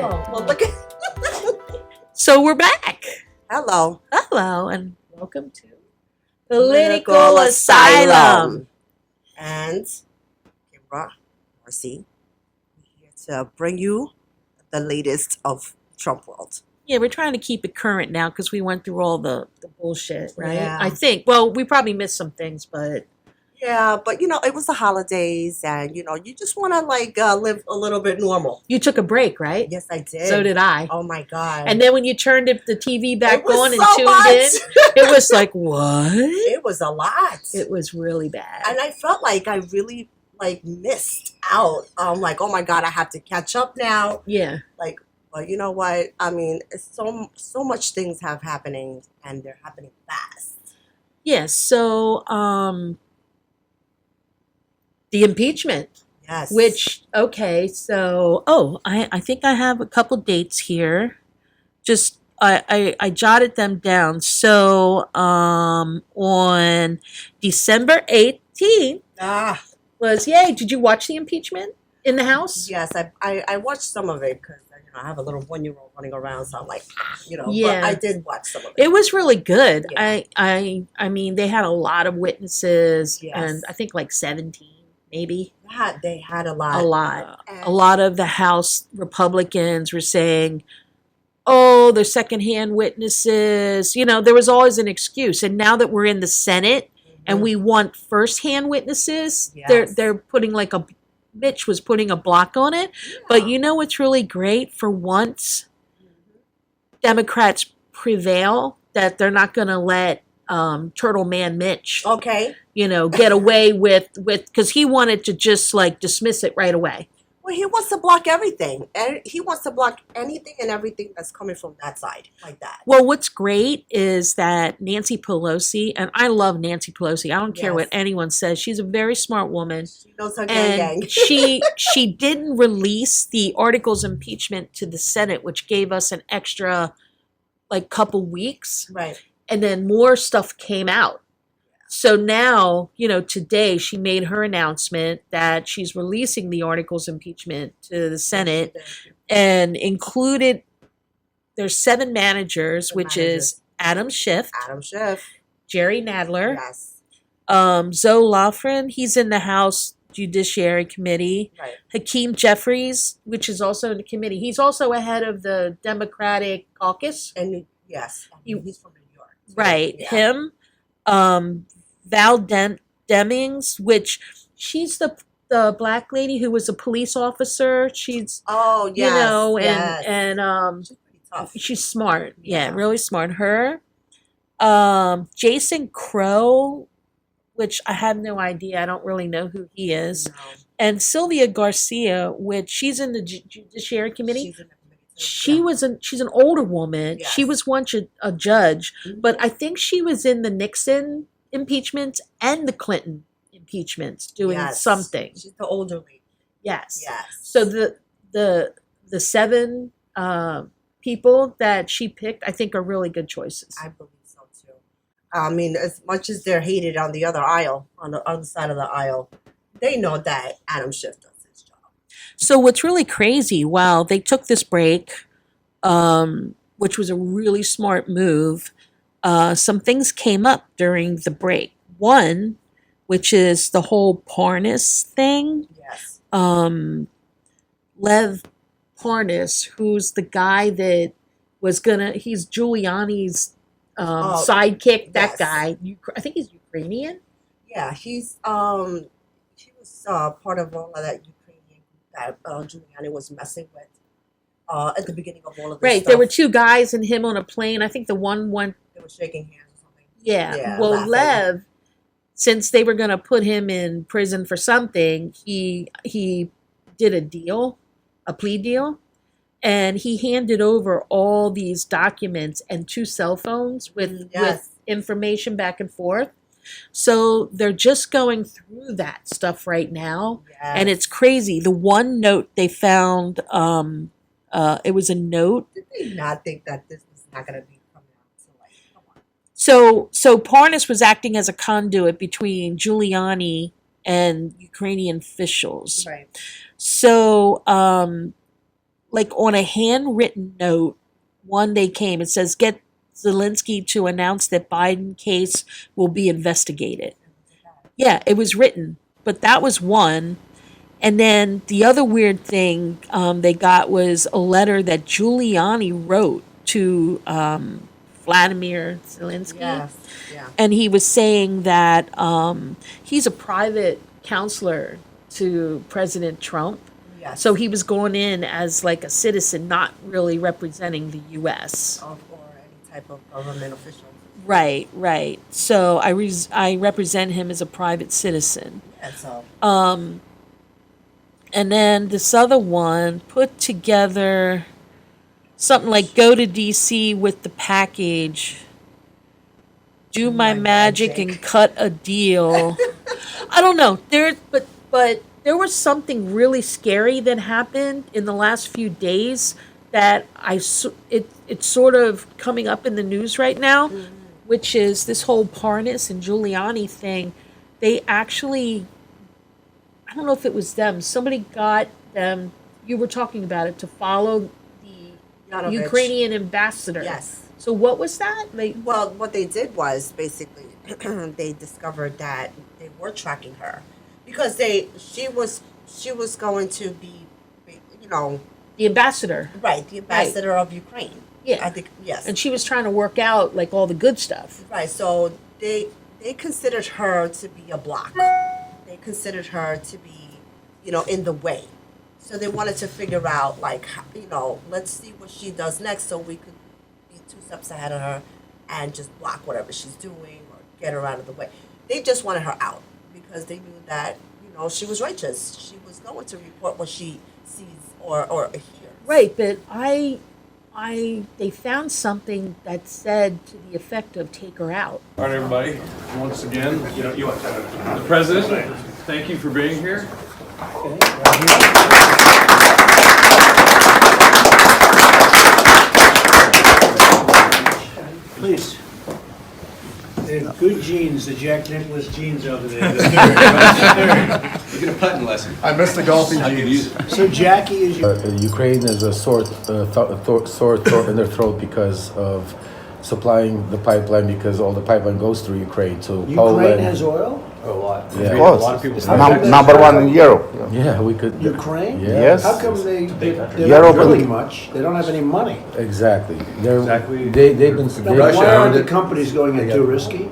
Oh, well, look at. So we're back. Hello. Hello, and welcome to Political Asylum. And Kimra, Marcy, we're here to bring you the latest of Trump world. Yeah, we're trying to keep it current now because we went through all the bullshit, right? Yeah. I think. Well, we probably missed some things, but Yeah, but it was the holidays, and you just want to live a little bit normal. you took a break, right? Yes, I did. So did I. Oh my god! And then when you turned the TV back It was on and so tuned much. in, it was like, what? It was a lot. It was really bad. And I felt like I really missed out. I'm like, oh my god, I have to catch up now. Yeah. But you know what? I mean, it's so much things have happening, and they're happening fast. Yeah. So, the impeachment. Yes. Which, okay, so, I think I have a couple dates here. Just, I jotted them down. So, on December 18th was, yay, did you watch the impeachment in the House? Yes, I watched some of it because I have a little 1-year-old running around, so I'm like, Yeah. But I did watch some of it. It was really good. Yeah. I mean, they had a lot of witnesses, Yes. and I think like 17, maybe. They had a lot. A lot. A lot of the House Republicans were saying, oh, they're secondhand witnesses. There was always an excuse. And now that we're in the Senate and we want firsthand witnesses, Yes. they're putting Mitch was putting a block on it. Yeah. But you know what's really great? For once, Democrats prevail, that they're not going to let Turtle Man Mitch, Okay. get away with because he wanted to just dismiss it right away. Well, he wants to block everything, and he wants to block anything and everything that's coming from that side, like that. Well, what's great is that Nancy Pelosi, and I love Nancy Pelosi. I don't care Yes. what anyone says. She's a very smart woman. She knows her gang. And she didn't release the articles of impeachment to the Senate, which gave us an extra couple weeks. Right. And then more stuff came out. So now, today she made her announcement that she's releasing the articles of impeachment to the Senate and included, there's 7 managers, which is Adam Schiff, Jerry Nadler, Yes. Zoe Lofgren, he's in the House Judiciary Committee, Right. Hakeem Jeffries, which is also in the committee. He's also ahead of the Democratic caucus. And yes, he's from New York. Right. Yeah. Him, Val Demings, which she's the black lady who was a police officer. She's Oh yes. Yes. and She's pretty tough. she's smart. Yeah, Yeah. really smart. Her, Jason Crow, which I have no idea. I don't really know who he is. No. And Sylvia Garcia, which she's in the Judiciary Committee. She's in the committee too. She's an older woman. Yes. She was once a judge, Mhm. but I think she was in the Nixon impeachments and the Clinton impeachments doing Yes. something. She's the older lady. Yes. Yes. So the 7 people that she picked, I think, are really good choices. I believe so too. I mean, as much as they're hated on the other aisle, on the other side of the aisle, they know that Adam Schiff does his job. So what's really crazy, while they took this break, which was a really smart move, some things came up during the break. One, which is the whole Parnas thing. Yes. Lev Parnas, who's the guy that he's Giuliani's sidekick, that yes. guy. I think he's Ukrainian. Yeah, he was part of all of that Ukrainian group that Giuliani was messing with at the beginning of all of this Right, stuff. there were 2 guys and him on a plane. I think the one went. They were shaking hands or something. Yeah. Yeah, Well, laughing. Lev, since they were going to put him in prison for something, he did a plea deal, and he handed over all these documents and 2 cell phones with Yes. information back and forth. So they're just going through that stuff right now, Yes. and it's crazy. The one note they found, it was a note. Did they not think that this was not going to be coming out? So come on. So Parnas was acting as a conduit between Giuliani and Ukrainian officials. Right. So like on a handwritten note, one day came, it says, get Zelensky to announce that Biden case will be investigated. Yeah, it was written, but that was one. And then the other weird thing they got was a letter that Giuliani wrote to Vladimir Zelensky. Yes. Yeah. And he was saying that he's a private counselor to President Trump. Yes. So he was going in as like a citizen, not really representing the U.S. Or any type of government official. Right, right. So I represent him as a private citizen. And so. And then this other one put together something like go to DC with the package, do my magic and cut a deal. I don't know. But there was something really scary that happened in the last few days that it's sort of coming up in the news right now, which is this whole Parnas and Giuliani thing. They actually, I don't know if it was them. Somebody got them. You were talking about it, to follow the Yanovich. Ukrainian ambassador. Yes. So what was that? Well, what they did was basically they discovered that they were tracking her because she was going to be, the ambassador. right, the ambassador of Ukraine. Yeah. I think yes. And she was trying to work out like all the good stuff. Right. So they considered her to be a block. They considered her to be, in the way. So they wanted to figure out, like, let's see what she does next so we could be 2 steps ahead of her and just block whatever she's doing or get her out of the way. They just wanted her out because they knew that, she was righteous. She was going to report what she sees or hears. Right, but they found something that said to the effect of take her out. All right, everybody. Once again, the president, thank you for being here. Please. They're good genes, the Jack Nicklaus genes over there. You get a putting lesson. I missed the golfing I could use genes. it. So Jackie is your... Ukraine is a sore throat in their throat because of supplying the pipeline, because all the pipeline goes through Ukraine to Ukraine Poland. has oil? A lot. Yeah. A lot of people. Number one in Europe. Yeah, we could. Ukraine? Yes. How come they're not Europe drilling and- much? They don't have any money. Exactly. Exactly. They've been. No, but why aren't the companies going in too risky?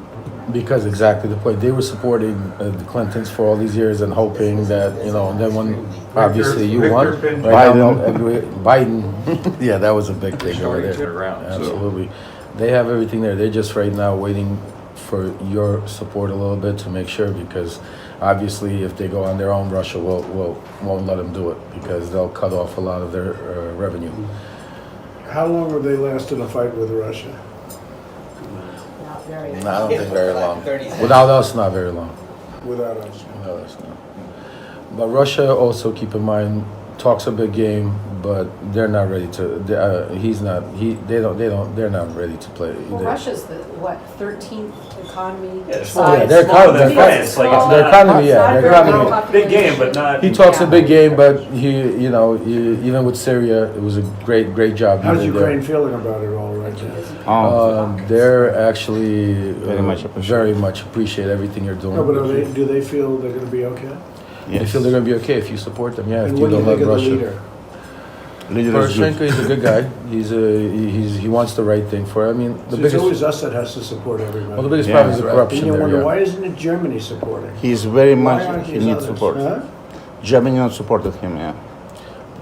Because exactly the point. They were supporting the Clintons for all these years and hoping that, and then when obviously you won, right now, Biden, yeah, that was a big thing over Starting to there. turn around, so. Absolutely. They have everything there. They're just right now waiting for your support a little bit to make sure, because obviously if they go on their own, Russia won't let them do it because they'll cut off a lot of their revenue. How long would they last in a fight with Russia? No, I don't think very long. Without us, not very long. Without us? Without us, no. But Russia also, keep in mind, talks a big game, but they're not ready to. They're not ready to play. Well, Russia's the, 13th economy? Yeah, it's Yeah, not- their it's smaller than economy. France, like, it's Their not- economy, It's not their very economy. well Big game, but not. He talks a big game, but even with Syria, it was a great job. he How's did Ukraine there. feeling about it all right now? They're actually Very much appreciate everything you're doing. No, but do they feel they're going to be okay? They feel they're going to be okay if you support them. Yeah, if And you what do you don't think let of the Russia. leader? Poroshenko is a good guy. He wants the right thing for. I mean, the So it's biggest always us that has to support everybody. well, the biggest Yeah, problem is the right. corruption And you there. wonder, Yeah. why isn't it Germany supporting? He's very Why much, aren't he these needs others? support. Huh? Germany not supported him, yeah.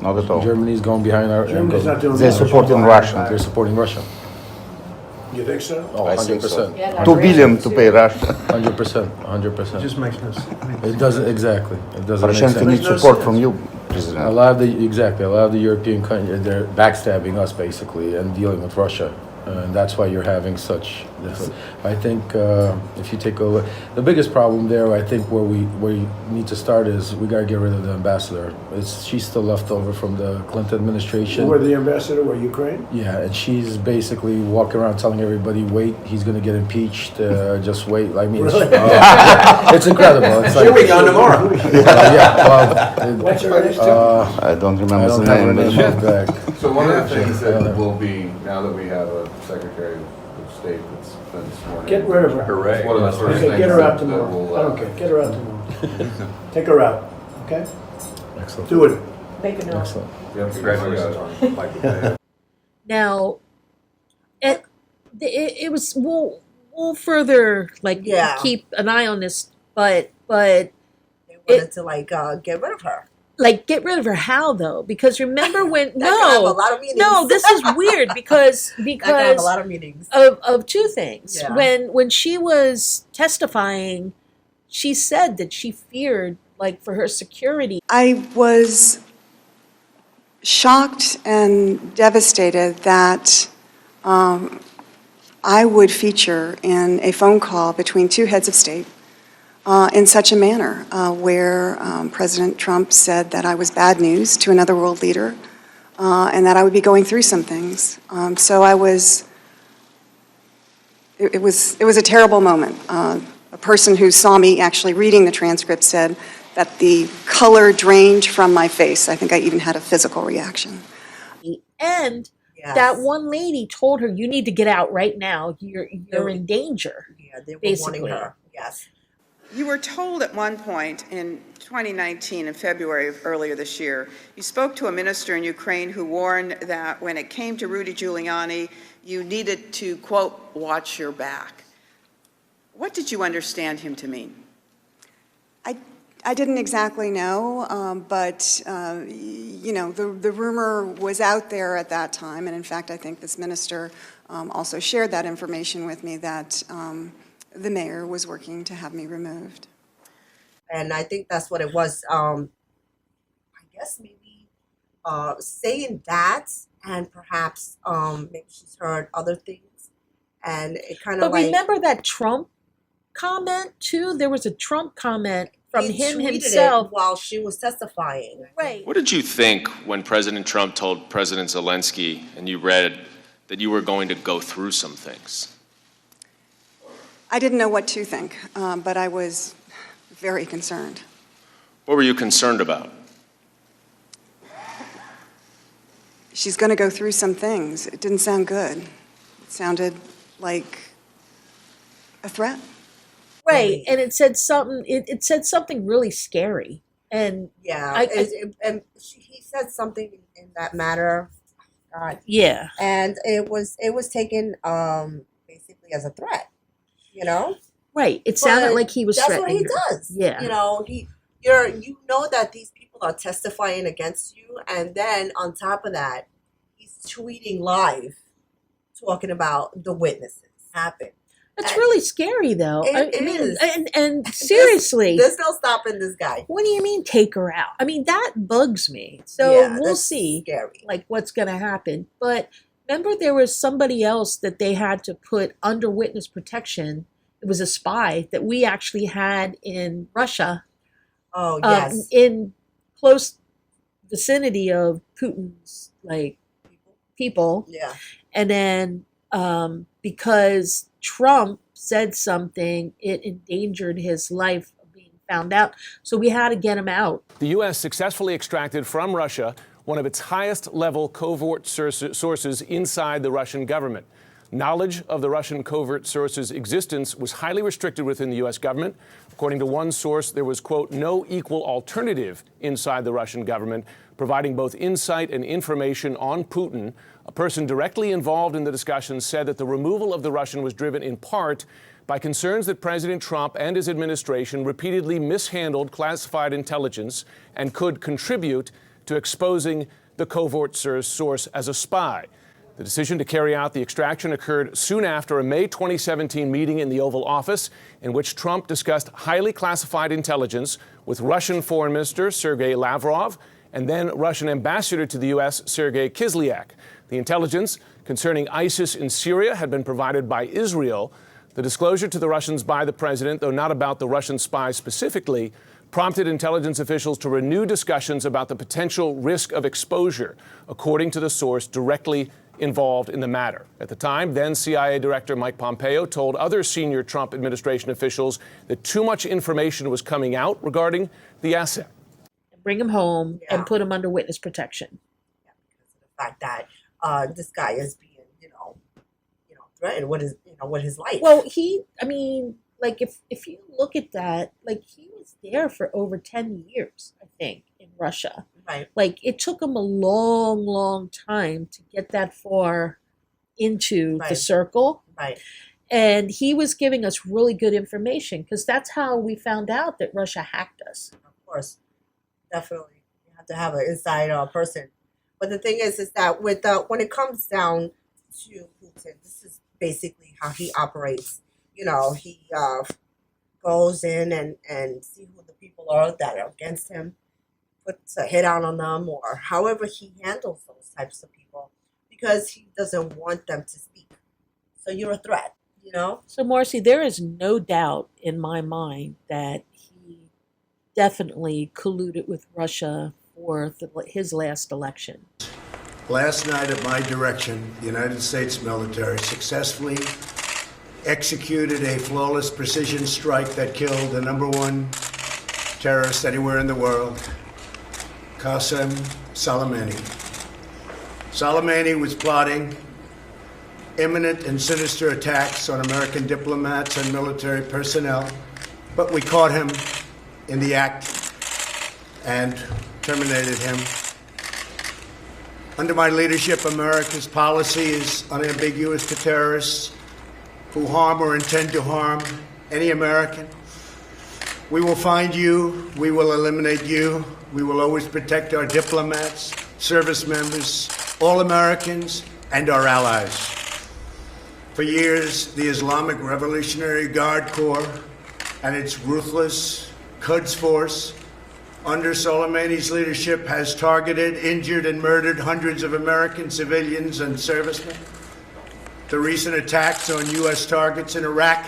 Not at all. Germany's going behind our. Germany's not doing They're much. supporting Russia. They're supporting Russia. You think so? Oh, I think so. 100%. Yeah, 2 Iran billion to too. pay Russia. 100%. Just makes no sense. It doesn't exactly. It doesn't make Poroshenko sense. needs no support sense. from you, A President. lot of the European countries, they're backstabbing us basically and dealing with Russia. And that's why you're having such. I think if you take a look, the biggest problem there, I think, where you need to start is we gotta get rid of the ambassador. She's still left over from the Clinton administration. Where the ambassador, where Ukraine? Yeah, and she's basically walking around telling everybody, "Wait, he's gonna get impeached. Just wait." I mean, Really? it's incredible. It's She'll be gone tomorrow. What's her name? I don't remember I don't the have her name. name back. So one of the things that will be, now that we have a Secretary of State that's been sworn in. Get rid of her. Hooray. One of the first Okay, things get her out that tomorrow. will, I don't care, get her out tomorrow. Take her out, okay? Excellent. Do it. Make a note. Excellent. Yep, congratulations on Michael Bay. Now, it was we'll further Yeah. keep an eye on this, but They wanted to get rid of her. get rid of her. How though? Because remember when That could have a lot of meetings. no, this is weird because That could have a because lot of meetings. of two things. Yeah. When she was testifying, she said that she feared for her security. I was shocked and devastated that I would feature in a phone call between two heads of state in such a manner where President Trump said that I was bad news to another world leader and that I would be going through some things. So it was a terrible moment. A person who saw me actually reading the transcript said that the color drained from my face. I think I even had a physical reaction. And Yes. that one lady told her, "You need to get out right now. You're in danger." Yeah, they were basically. warning her. Yes. You were told at one point in 2019, in February of earlier this year, you spoke to a minister in Ukraine who warned that when it came to Rudy Giuliani, you needed to, quote, watch your back. What did you understand him to mean? I didn't exactly know, but the rumor was out there at that time, and in fact, I think this minister also shared that information with me that the mayor was working to have me removed. And I think that's what it was. I guess maybe saying that, and perhaps maybe she's heard other things, and it kind of But remember that Trump comment too? There was a Trump comment from he him tweeted himself. it while she was testifying. Right. What did you think when President Trump told President Zelensky and you read that you were going to go through some things? I didn't know what to think, but I was very concerned. What were you concerned about? She's going to go through some things. It didn't sound good. It sounded like a threat. Right, and it said something. It said something really scary, and Yeah, and he said something in that matter. God. yeah, And it was taken basically as a threat. right. It sounded But like he was that's threatening what he her. does. Yeah. You know that these people are testifying against you, and then on top of that, he's tweeting live, talking about the witnesses happened. That's And really scary, though. It I mean, is. and seriously, There's no stopping this guy. what do you mean take her out? I mean, that bugs me. So Yeah, we'll that's see, Scary. what's going to happen. But remember, there was somebody else that they had to put under witness protection. It was a spy that we actually had in Russia, Oh yes. in close vicinity of Putin's people. Yeah. And then because Trump said something, it endangered his life of being found out. So we had to get him out. The U.S. successfully extracted from Russia one of its highest level covert sources inside the Russian government. Knowledge of the Russian covert source's existence was highly restricted within the U.S. government. According to one source, there was, quote, no equal alternative inside the Russian government, providing both insight and information on Putin. A person directly involved in the discussions said that the removal of the Russian was driven in part by concerns that President Trump and his administration repeatedly mishandled classified intelligence and could contribute to exposing the covert source as a spy. The decision to carry out the extraction occurred soon after a May 2017 meeting in the Oval Office in which Trump discussed highly classified intelligence with Russian Foreign Minister Sergei Lavrov and then Russian Ambassador to the U.S. Sergei Kislyak. The intelligence concerning ISIS in Syria had been provided by Israel. The disclosure to the Russians by the president, though not about the Russian spies specifically, prompted intelligence officials to renew discussions about the potential risk of exposure, according to the source directly involved in the matter. At the time, then CIA Director Mike Pompeo told other senior Trump administration officials that too much information was coming out regarding the asset. Bring him home and put him under witness protection. Yeah, because of the fact that this guy is being, threatened with his life. Well, if you look at that, he was there for over 10 years, I think, in Russia. Right. It took him a long, long time to get that far into the circle. Right. And he was giving us really good information because that's how we found out that Russia hacked us. Of course, definitely, you have to have an inside person. But the thing is that when it comes down to Putin, this is basically how he operates. He goes in and see who the people are that are against him, puts a hit out on them, or however he handles those types of people, because he doesn't want them to speak. So you're a threat, So, Marcy, there is no doubt in my mind that he definitely colluded with Russia for his last election. Last night, at my direction, the United States military successfully executed a flawless precision strike that killed the #1 terrorist anywhere in the world, Qasem Soleimani. Soleimani was plotting imminent and sinister attacks on American diplomats and military personnel, but we caught him in the act and terminated him. Under my leadership, America's policy is unambiguous to terrorists who harm or intend to harm any American. We will find you. We will eliminate you. We will always protect our diplomats, service members, all Americans, and our allies. For years, the Islamic Revolutionary Guard Corps and its ruthless Quds Force under Soleimani's leadership has targeted, injured, and murdered hundreds of American civilians and servicemen. The recent attacks on U.S. targets in Iraq,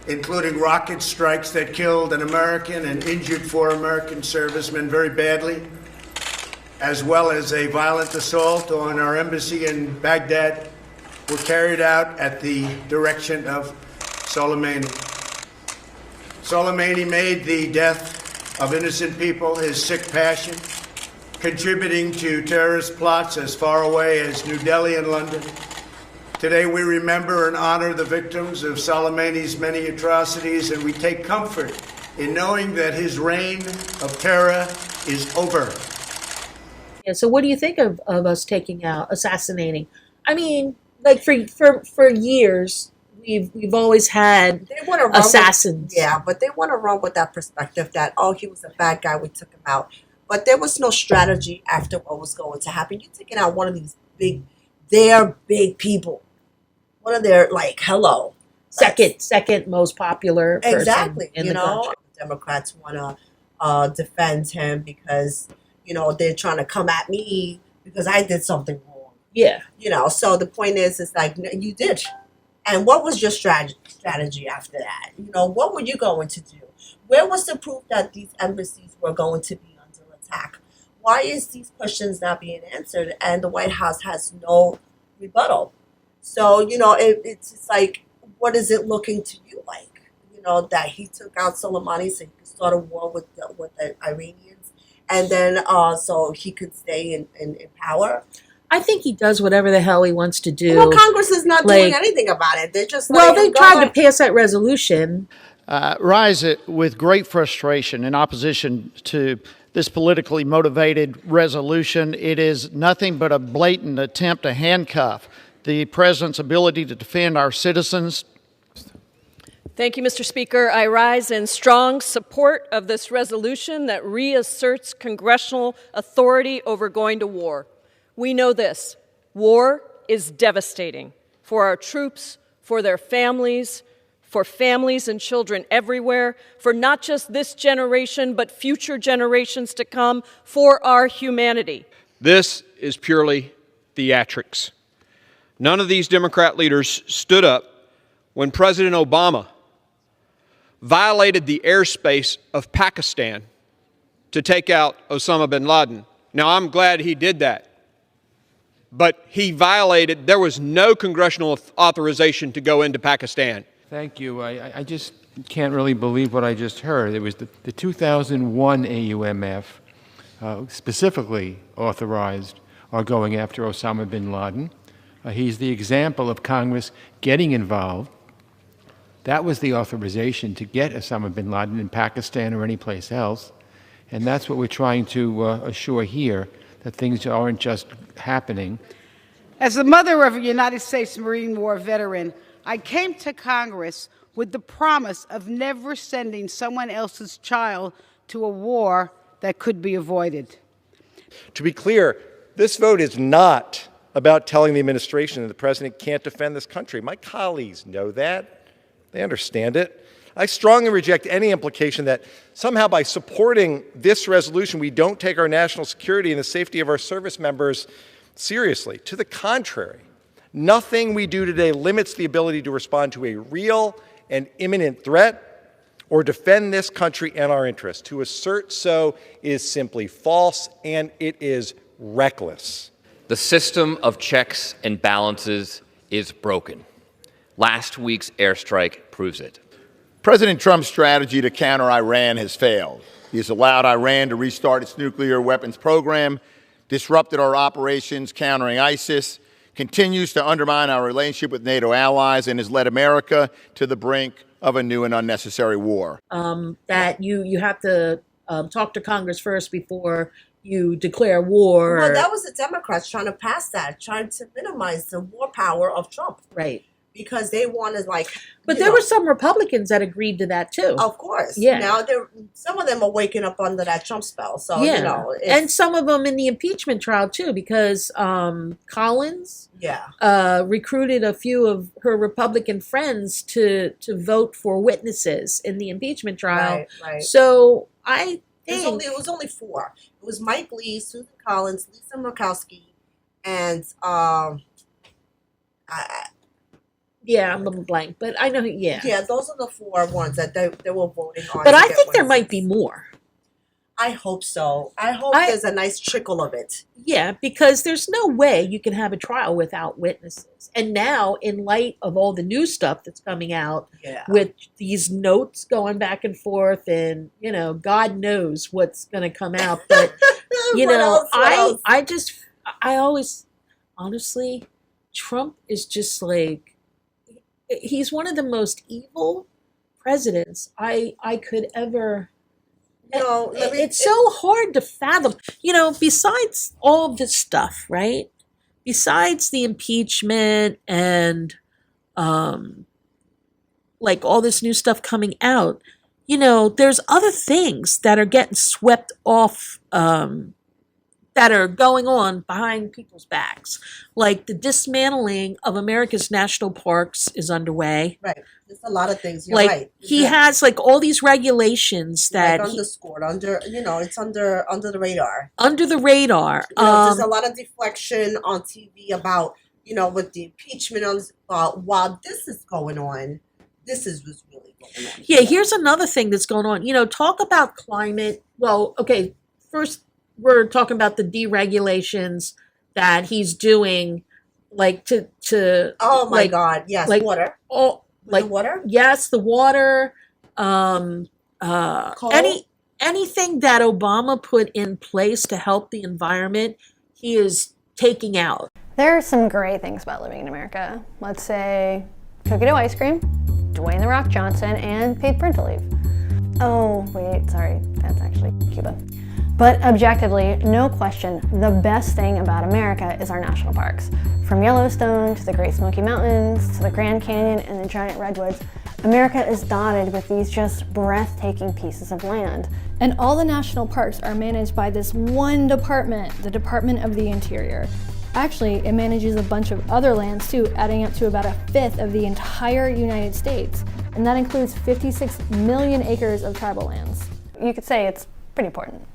including rocket strikes that killed an American and injured 4 American servicemen very badly, as well as a violent assault on our embassy in Baghdad, were carried out at the direction of Soleimani. Soleimani made the death of innocent people his sick passion, contributing to terrorist plots as far away as New Delhi and London. Today we remember and honor the victims of Soleimani's many atrocities, and we take comfort in knowing that his reign of terror is over. Yeah, so what do you think of us assassinating? I mean, for years, we've always had assassins. But they want to run with that perspective that, he was a bad guy, we took him out. But there was no strategy after what was going to happen. You're taking out one of these big people. One of their, second most popular person exactly, in the country. Democrats want to defend him because, they're trying to come at me because I did something wrong. Yeah. So the point is no, you did. And what was your strategy after that? What were you going to do? Where was the proof that these embassies were going to be under attack? Why is these questions not being answered and the White House has no rebuttal? So, it's just what is it looking to you like? That he took out Soleimani so he could start a war with the Iranians and then so he could stay in power? I think he does whatever the hell he wants to do. Well, Congress is not doing anything about it. They're just they tried to pass that resolution. Rise with great frustration in opposition to this politically motivated resolution. It is nothing but a blatant attempt to handcuff the president's ability to defend our citizens. Thank you, Mr. Speaker. I rise in strong support of this resolution that reasserts congressional authority over going to war. We know this. War is devastating for our troops, for their families, for families and children everywhere, for not just this generation, but future generations to come, for our humanity. This is purely theatrics. None of these Democrat leaders stood up when President Obama violated the airspace of Pakistan to take out Osama bin Laden. Now, I'm glad he did that. But he violated, there was no congressional authorization to go into Pakistan. Thank you. I just can't really believe what I just heard. It was the 2001 AUMF specifically authorized our going after Osama bin Laden. He's the example of Congress getting involved. That was the authorization to get Osama bin Laden in Pakistan or any place else. And that's what we're trying to assure here, that things aren't just happening. As the mother of a United States Marine War veteran, I came to Congress with the promise of never sending someone else's child to a war that could be avoided. To be clear, this vote is not about telling the administration that the president can't defend this country. My colleagues know that. They understand it. I strongly reject any implication that somehow by supporting this resolution, we don't take our national security and the safety of our service members seriously. To the contrary, nothing we do today limits the ability to respond to a real and imminent threat or defend this country and our interests. To assert so is simply false, and it is reckless. The system of checks and balances is broken. Last week's airstrike proves it. President Trump's strategy to counter Iran has failed. He has allowed Iran to restart its nuclear weapons program, disrupted our operations countering ISIS, continues to undermine our relationship with NATO allies, and has led America to the brink of a new and unnecessary war. That you have to talk to Congress first before you declare war. Well, that was the Democrats trying to pass that, trying to minimize the war power of Trump. Right. Because they wanted, like... But there were some Republicans that agreed to that, too. Of course. Yeah. Now, some of them are waking up under that Trump spell. So, yeah. you know... And some of them in the impeachment trial, too, because Collins recruited a few of her Republican friends to vote for witnesses in the impeachment trial. Right, right. So, I think... It was only four. It was Mike Lee, Susan Collins, Lisa Murkowski, and... Yeah, I'm a little blank, but I know, yeah. Yeah, those are the four ones that they were voting on. But I think there might be more. I hope so. I hope there's a nice trickle of it. Yeah, because there's no way you can have a trial without witnesses. And now, in light of all the new stuff that's coming out, with these notes going back and forth, and, you know, God knows what's going to come out. But, you know, I always, honestly, Trump is just like, he's one of the most evil presidents I could ever... No, it's so hard to fathom. You know, besides all of this stuff, right? Besides the impeachment and like all this new stuff coming out, you know, there's other things that are getting swept off, that are going on behind people's backs. Like the dismantling of America's national parks is underway. Right. There's a lot of things. You're like, right. He has like all these regulations that like underscored, it's under the radar. Under the radar. You know, there's a lot of deflection on TV about, you know, with the impeachment while this is going on, this is what's really going on. Yeah, here's another thing that's going on. You know, talk about climate. Well, okay, first we're talking about the deregulations that he's doing, like to oh my God, yes, like water. Oh, like the water? Yes, the water. Coal? Anything that Obama put in place to help the environment, he is taking out. There are some great things about living in America. Let's say cookie dough ice cream, Dwayne "The Rock" Johnson, and paid parental leave. Oh, wait, sorry, that's actually Cuba. But objectively, no question, the best thing about America is our national parks. From Yellowstone to the Great Smoky Mountains to the Grand Canyon and the giant redwoods, America is dotted with these just breathtaking pieces of land. And all the national parks are managed by this one department, the Department of the Interior. Actually, it manages a bunch of other lands too, adding up to about 1/5 of the entire United States. And that includes 56 million acres of tribal lands. You could say it's pretty important.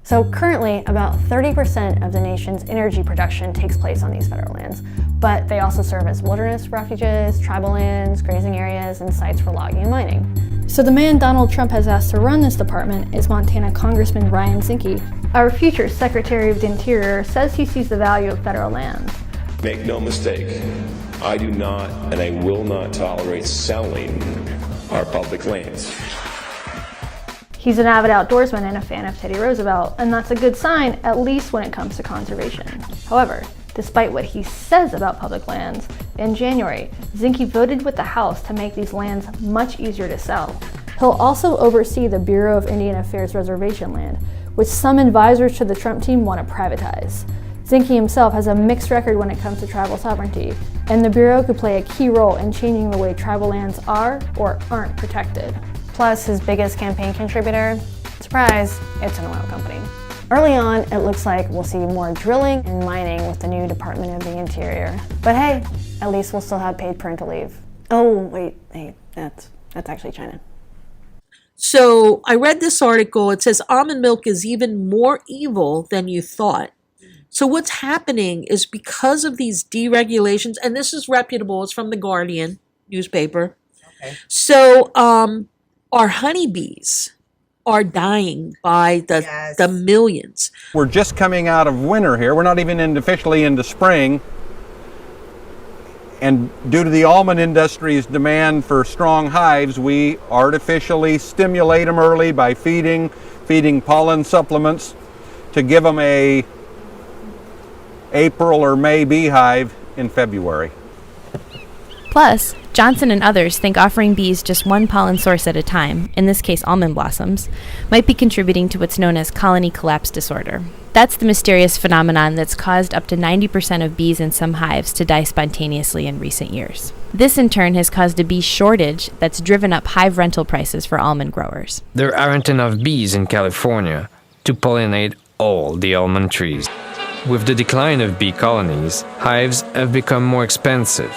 So currently, about 30% of the nation's energy production takes place on these federal lands, but they also serve as wilderness refuges, tribal lands, grazing areas, and sites for logging and mining. So the man Donald Trump has asked to run this department is Montana Congressman Ryan Zinke. Our future Secretary of the Interior says he sees the value of federal lands. Make no mistake, I do not and I will not tolerate selling our public lands. He's an avid outdoorsman and a fan of Teddy Roosevelt, and that's a good sign, at least when it comes to conservation. However, despite what he says about public lands, in January, Zinke voted with the House to make these lands much easier to sell. He'll also oversee the Bureau of Indian Affairs reservation land, which some advisors to the Trump team want to privatize. Zinke himself has a mixed record when it comes to tribal sovereignty, and the Bureau could play a key role in changing the way tribal lands are or aren't protected. Plus, his biggest campaign contributor, surprise, it's an oil company. Early on, it looks like we'll see more drilling and mining with the new Department of the Interior. But hey, at least we'll still have paid parental leave. Oh, wait, hey, that's actually China. So I read this article. It says almond milk is even more evil than you thought. So what's happening is because of these deregulations, and this is reputable, it's from the Guardian newspaper. Okay. So our honeybees are dying by the millions. We're just coming out of winter here. We're not even officially into spring. And due to the almond industry's demand for strong hives, we artificially stimulate them early by feeding pollen supplements to give them a April or May beehive in February. Plus, Johnson and others think offering bees just one pollen source at a time, in this case almond blossoms, might be contributing to what's known as colony collapse disorder. That's the mysterious phenomenon that's caused up to 90% of bees in some hives to die spontaneously in recent years. This in turn has caused a bee shortage that's driven up hive rental prices for almond growers. There aren't enough bees in California to pollinate all the almond trees. With the decline of bee colonies, hives have become more expensive.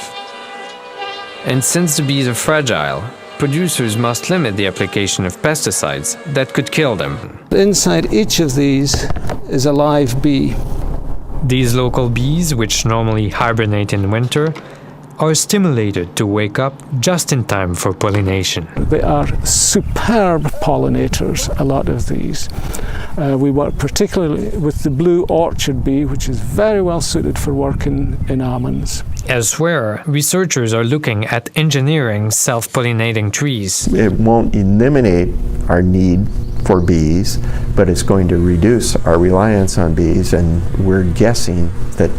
And since the bees are fragile, producers must limit the application of pesticides that could kill them. Inside each of these is a live bee. These local bees, which normally hibernate in winter, are stimulated to wake up just in time for pollination. They are superb pollinators, a lot of these. We work particularly with the blue orchard bee, which is very well suited for working in almonds. Elsewhere, researchers are looking at engineering self-pollinating trees. It won't eliminate our need for bees, but it's going to reduce our reliance on bees, and we're guessing that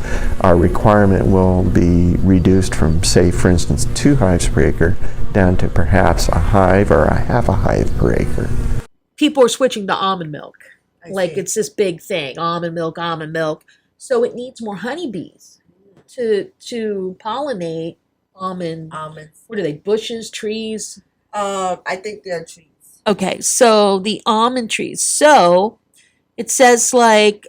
our requirement will be reduced from, say, for instance, 2 hives per acre down to perhaps a hive or a half a hive per acre. People are switching to almond milk. It's this big thing, almond milk. So it needs more honeybees to pollinate almonds. What are they, bushes, trees? I think they're trees. Okay, so the almond trees. So it says so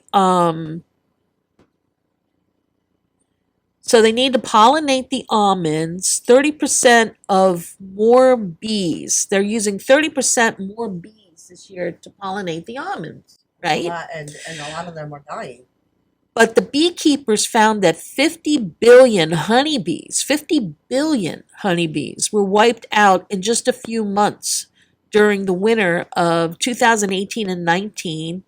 they need to pollinate the almonds, 30% of more bees. They're using 30% more bees this year to pollinate the almonds, right? And a lot of them are dying. But the beekeepers found that 50 billion honeybees were wiped out in just a few months during the winter of 2018 and 19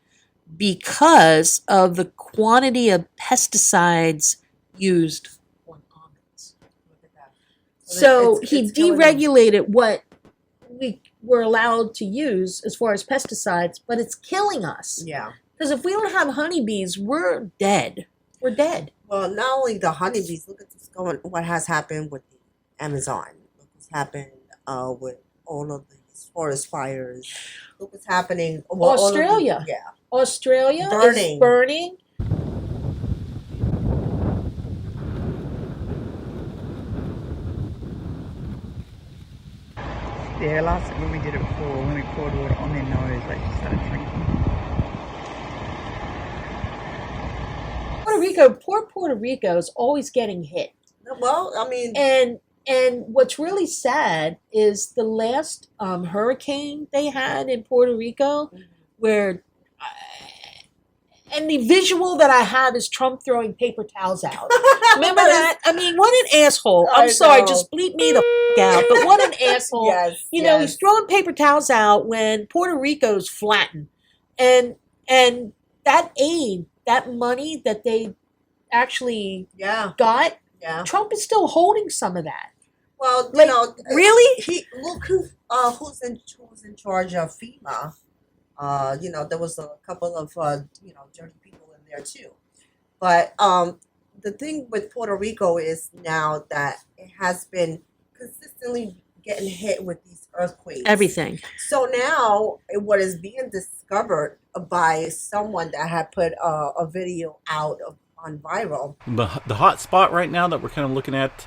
because of the quantity of pesticides used on almonds. So he deregulated what we were allowed to use as far as pesticides, but it's killing us. Yeah. Because if we don't have honeybees, we're dead. We're dead. Well, not only the honeybees, look at what has happened with the Amazon. Look what's happened with all of these forest fires. Look what's happening. Well, Australia. Australia is burning. Yeah, last when we did it before, when we poured water on their nose, they just started drinking. Poor Puerto Rico is always getting hit. Well, I mean, and what's really sad is the last hurricane they had in Puerto Rico, where And the visual that I have is Trump throwing paper towels out. Remember that? I mean, what an asshole. I'm sorry, just bleep me the out. But what an asshole. Yes, You know, he's throwing paper towels out when Puerto Rico's flattened. And that aid, that money that they actually got, Trump is still holding some of that. Well, Like, you know, really? Look who's in charge of FEMA. You know, there was a couple of dirty people in there too. But the thing with Puerto Rico is now that it has been consistently getting hit with these earthquakes. Everything. So now what is being discovered by someone that had put a video out on viral. The hot spot right now that we're kind of looking at,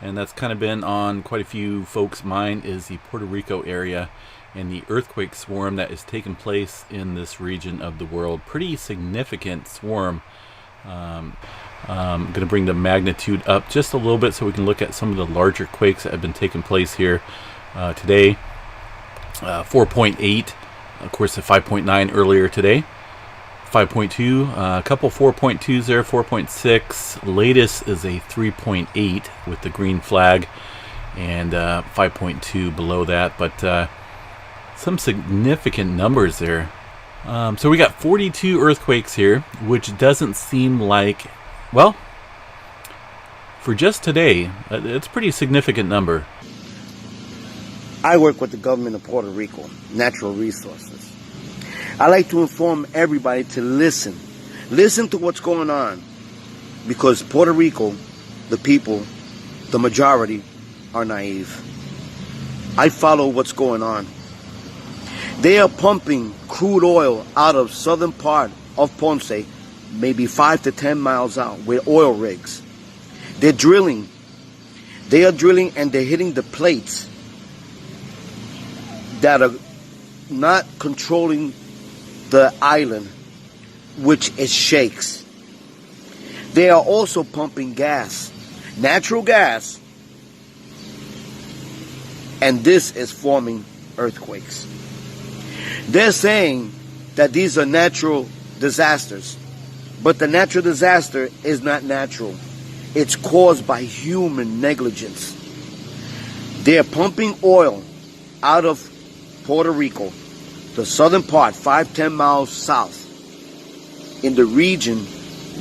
and that's kind of been on quite a few folks' mind, is the Puerto Rico area and the earthquake swarm that is taking place in this region of the world. Pretty significant swarm. I'm going to bring the magnitude up just a little bit so we can look at some of the larger quakes that have been taking place here today. 4.8, of course, the 5.9 earlier today. 5.2, a couple 4.2s there, 4.6. Latest is a 3.8 with the green flag, and 5.2 below that. But some significant numbers there. So we got 42 earthquakes here, which doesn't seem like, well, for just today, it's a pretty significant number. I work with the government of Puerto Rico, Natural Resources. I like to inform everybody to listen. Listen to what's going on. Because Puerto Rico, the people, the majority, are naive. I follow what's going on. They are pumping crude oil out of southern part of Ponce, maybe 5 to 10 miles out, with oil rigs. They're drilling. They are drilling and they're hitting the plates that are not controlling the island, which it shakes. They are also pumping gas, natural gas, and this is forming earthquakes. They're saying that these are natural disasters, but the natural disaster is not natural. It's caused by human negligence. They're pumping oil out of Puerto Rico, the southern part, 5-10 miles south, in the region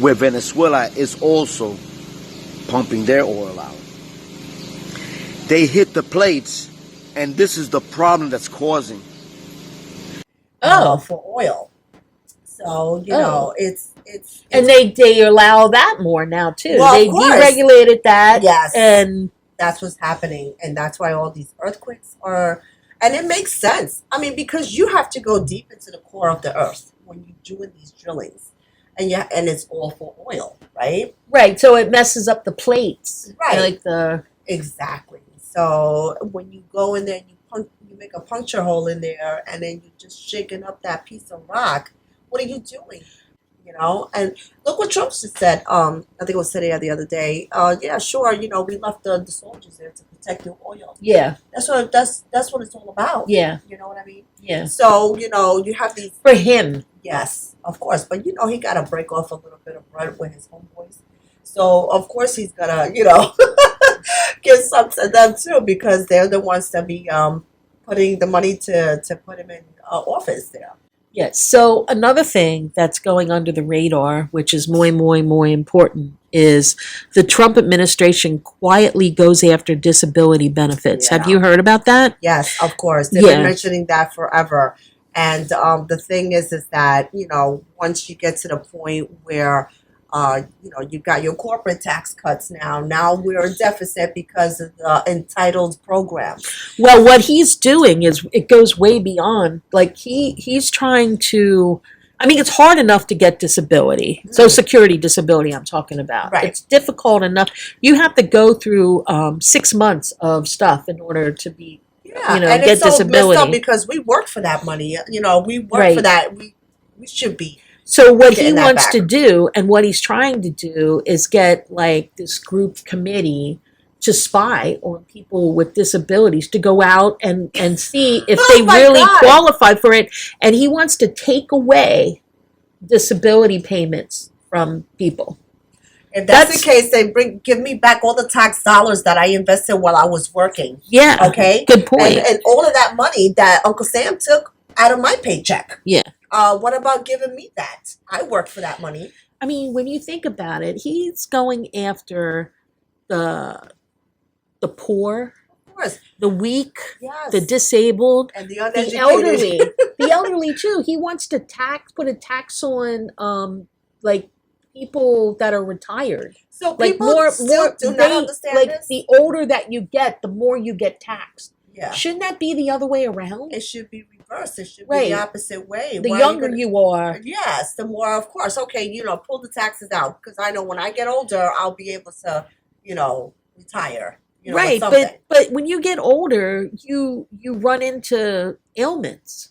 where Venezuela is also pumping their oil out. They hit the plates, and this is the problem that's causing. For oil. So, you know, it's and they allow that more now too. Well, they of course. deregulated that. Yes. And that's what's happening. And that's why all these earthquakes are, and it makes sense. I mean, because you have to go deep into the core of the earth when you're doing these drillings. And and it's all for oil, right? Right. So it messes up the plates. Right. Like the Exactly. So when you go in there and you make a puncture hole in there, and then you're just shaking up that piece of rock, what are you doing? You know, and look what Trump just said. I think it was today or the other day. Yeah, sure. You know, we left the soldiers there to protect your oil. Yeah. That's what it's all about. Yeah. You know what I mean? Yeah. So you know, you have these for him. Yes, of course. But you know, he got to break off a little bit of bread with his homeboys. So of course he's gonna, you know, give some to them too, because they're the ones that be putting the money to put him in office there. Yes. So another thing that's going under the radar, which is more important, is the Trump administration quietly goes after disability benefits. Yeah. Have you heard about that? Yes, of course. They've been mentioning that forever. And the thing is that, you know, once you get to the point where, you know, you got your corporate tax cuts now we're in deficit because of the entitled program. Well, what he's doing is it goes way beyond. Like he's trying to, I mean, it's hard enough to get disability. Social Security disability I'm talking about. Right. It's difficult enough. You have to go through 6 months of stuff in order to be, you know, and get it's so disability. messed up because we work for that money. You know, we work for that. We should be. So what he getting that wants back. to do and what he's trying to do is get like this group committee to spy on people with disabilities to go out and see if they my really God. qualify for it. And he wants to take away disability payments from people. If that's the case, then give me back all the tax dollars that I invested while I was working. Yeah. Okay. Good point. And all of that money that Uncle Sam took out of my paycheck. Yeah. What about giving me that? I worked for that money. I mean, when you think about it, he's going after the poor, Of course. the weak, Yes. the disabled, And the the uneducated. elderly, the elderly too. He wants to put a tax on like people that are retired. So Like people still do not understand like this? the older that you get, the more you get taxed. Yeah. Shouldn't that be the other way around? It should be reversed. It should Right. be the opposite way. The Why are younger gonna- you are, Yes, the more, of course. Okay, pull the taxes out because I know when I get older, I'll be able to, retire. right? With But when you get older, you run into ailments.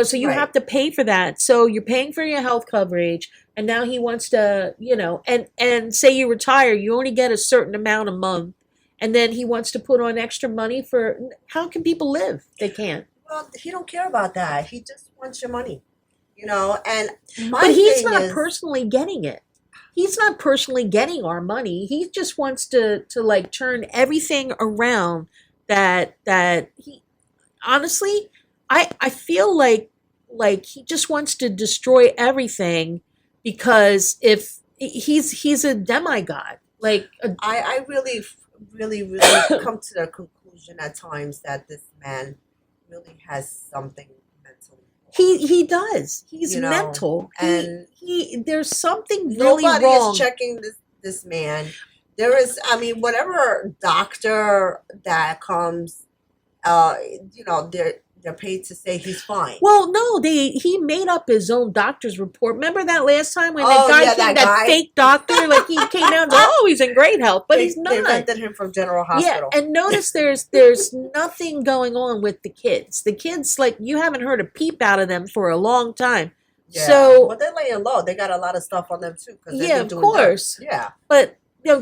So you Right. have to pay for that. So you're paying for your health coverage, and now he wants to, and say you retire, you only get a certain amount a month, and then he wants to put on extra money for. How can people live? They can't. Well, he don't care about that. He just wants your money, And my But he's thing not is, personally getting it. He's not personally getting our money. He just wants to like turn everything around that he honestly I feel like he just wants to destroy everything because if he's a demigod. Like I really, really, really come to the conclusion at times that this man really has something mentally. he does. He's You know, mental. and he there's something really Nobody wrong. is checking this man. There is, whatever doctor that comes, they're paid to say he's fine. Well, no, he made up his own doctor's report. Remember that last time when Oh, that guy yeah, came, that that guy. fake doctor, like he came down and said, oh, he's in great health, but he's They not. rented him from General Hospital. Yeah, and notice there's nothing going on with the kids. The kids, like, you haven't heard a peep out of them for a long time. Yeah. So, well, they're laying low. They got a lot of stuff on them too. 'Cause they've yeah, been of doing course. dirt. Yeah. But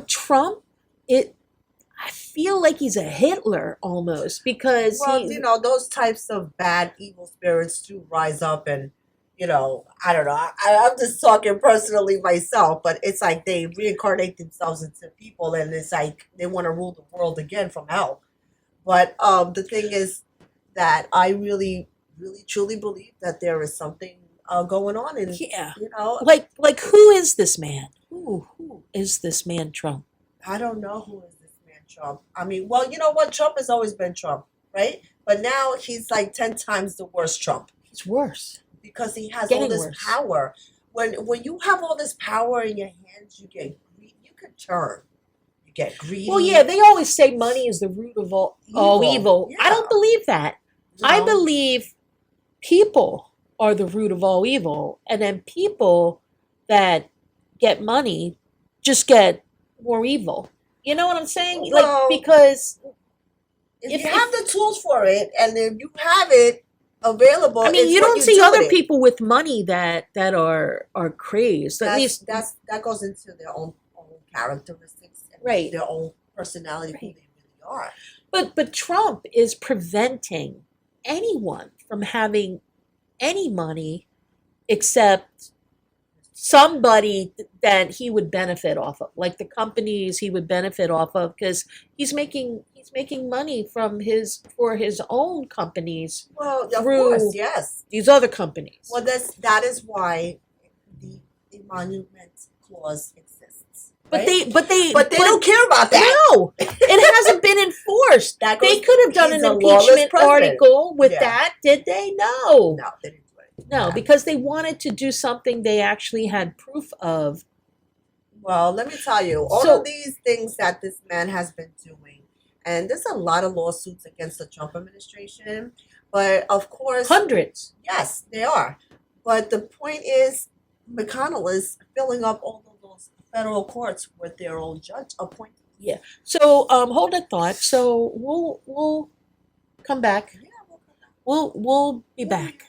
Trump, I feel like he's a Hitler almost because Well, those types of bad, evil spirits do rise up, and I don't know. I'm just talking personally myself, but it's like they reincarnate themselves into people, and it's like they want to rule the world again from hell. But the thing is that I really, really, truly believe that there is something going on, and like who is this man? Who is this man, Trump? I don't know who is this man, Trump. Well, you know what? Trump has always been Trump, right? But now he's like 10 times the worst Trump. He's worse. Because he has Getting all this worse. power. When you have all this power in your hands, you get greedy. You can turn. You get greedy. Well, yeah, they always say money is the root of all evil. I don't believe that. I No. believe people are the root of all evil, and then people that get money just get more evil. You know what I'm saying? Well, because if you have the tools for it, and if you have it available, I mean, it's you what don't you see do other with it. people with money that are crazed. At least that goes into their own characteristics, and Right. their own personality, who they really are. But Trump is preventing anyone from having any money except somebody that he would benefit off of, like the companies he would benefit off of, because he's making money for his own companies Well, of through course, yes. these other companies. Well, that is why the emolument clause exists. But right? they don't care about that. No, it hasn't been enforced. That They goes- could have done he's an a lawless impeachment president. article with Yeah. that, did they? No. No, they didn't do it. No, because they wanted to do something they actually had proof of. Well, let me tell you, all So- of these things that this man has been doing, and there's a lot of lawsuits against the Trump administration, but of course, Hundreds. yes, they are. But the point is, McConnell is filling up all of those federal courts with their own judge appointed. Yeah. So hold that thought. So we'll come back. Yeah, we'll come back. We'll be back.